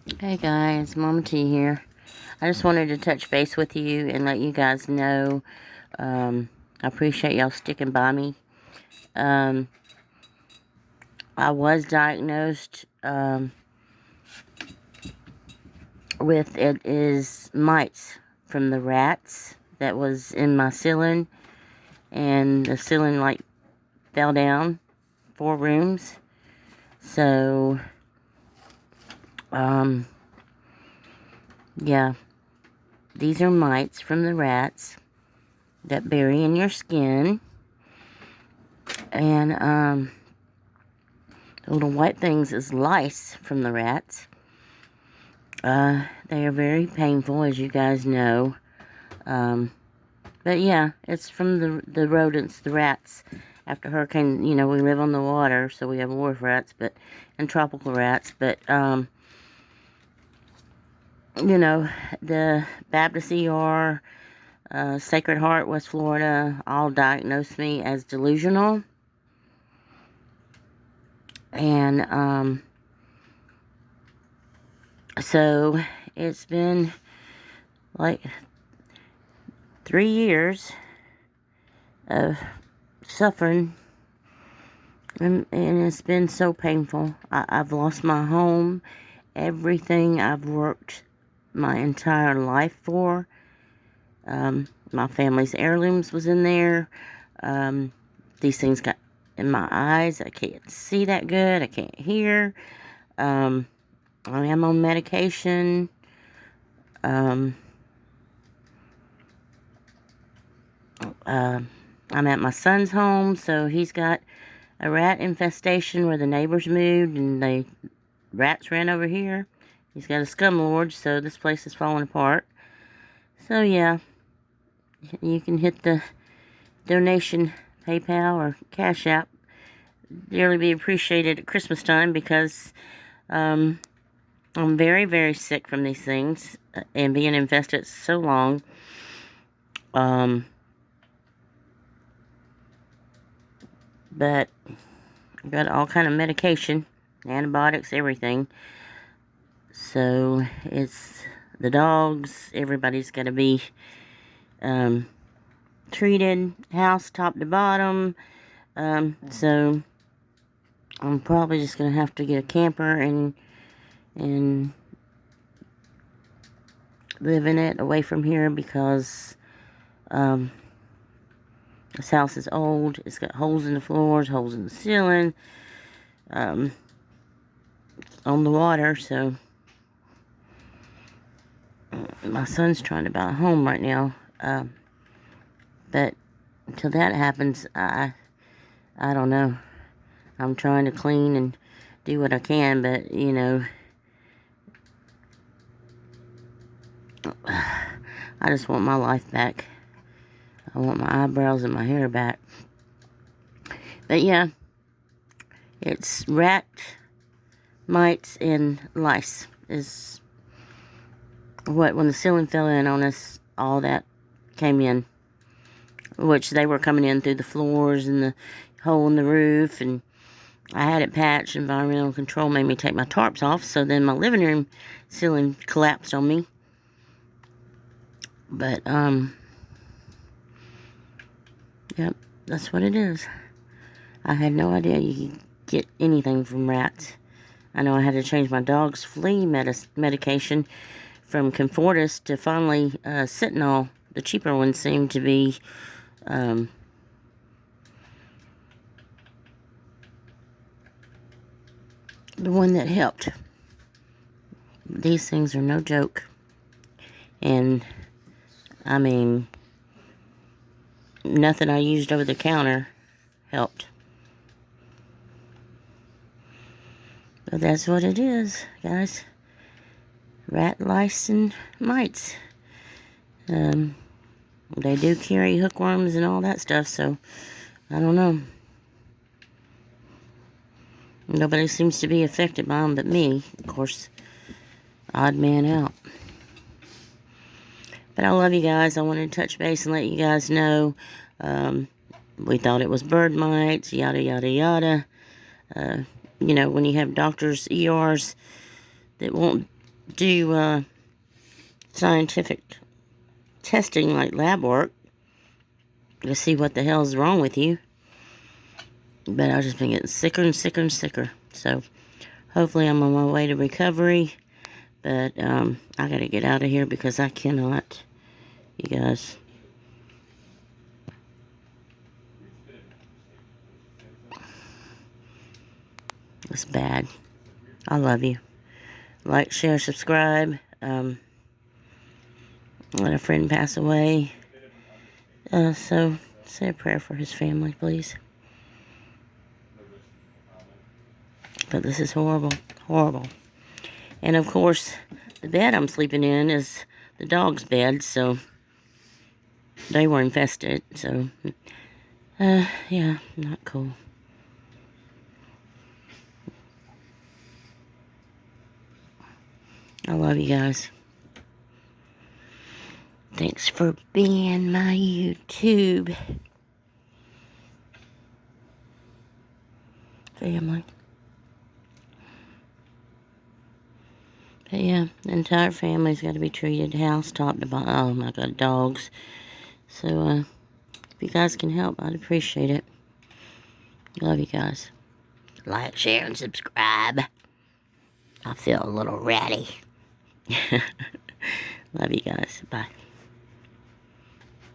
Hey guys, Mama T here. I just wanted to touch base with you and let you guys know I appreciate y'all sticking by me. Um, I was diagnosed with it is mites from the rats that was in my ceiling, and the ceiling like fell down 4 rooms. So yeah, these are mites from the rats that bury in your skin. And the little white things is lice from the rats. They are very painful, as you guys know. But yeah, it's from the rodents, the rats. After hurricane, we live on the water, so we have wharf rats, and tropical rats. But the Baptist ER, Sacred Heart, West Florida, all diagnosed me as delusional. And so it's been like 3 years of suffering, and it's been so painful. I've lost my home, everything I've worked my entire life for. My family's heirlooms was in there. These things got in my eyes. I can't see that good. I can't hear. I am on medication. I'm at my son's home, so he's got a rat infestation where the neighbors moved and the rats ran over here. He's got a scumlord, so this place is falling apart. So yeah, you can hit the donation PayPal or Cash App. Dearly be appreciated at Christmas time, because I'm very, very sick from these things and being infested so long. But I got all kind of medication, antibiotics, everything. So it's the dogs. Everybody's got to be treated, house top to bottom. So I'm probably just gonna have to get a camper and live in it away from here, because this house is old. It's got holes in the floors, holes in the ceiling, on the water. So my son's trying to buy a home right now. But until that happens, I don't know. I'm trying to clean and do what I can, but I just want my life back. I want my eyebrows and my hair back. But yeah, it's rat, mites, and lice is what, when the ceiling fell in on us, all that came in. Which they were coming in through the floors and the hole in the roof, and I had it patched. Environmental control made me take my tarps off, so then my living room ceiling collapsed on me. But yep, that's what it is. I had no idea you could get anything from rats. I know I had to change my dog's flea medication from Confortis to finally Sentinel. The cheaper one seemed to be the one that helped. These things are no joke. And I mean, nothing I used over the counter helped. But that's what it is, guys. Rat, lice, and mites. They do carry hookworms and all that stuff, so I don't know. Nobody seems to be affected by them but me. Of course, odd man out. But I love you guys. I wanted to touch base and let you guys know. We thought it was bird mites, yada, yada, yada. When you have doctors, ERs, that won't do scientific testing, like lab work, to see what the hell's wrong with you. But I've just been getting sicker and sicker and sicker. So hopefully I'm on my way to recovery. But I gotta get out of here because I cannot, you guys. It's bad. I love you. Like, share, subscribe. Let a friend pass away. So say a prayer for his family, please. But this is horrible. Horrible. And of course, the bed I'm sleeping in is the dog's bed, so they were infested. So, yeah, not cool. I love you guys. Thanks for being my YouTube family. But yeah, the entire family's got to be treated house top to bottom. Oh my God, dogs. So, if you guys can help, I'd appreciate it. Love you guys. Like, share, and subscribe. I feel a little ratty. Love you guys. Bye.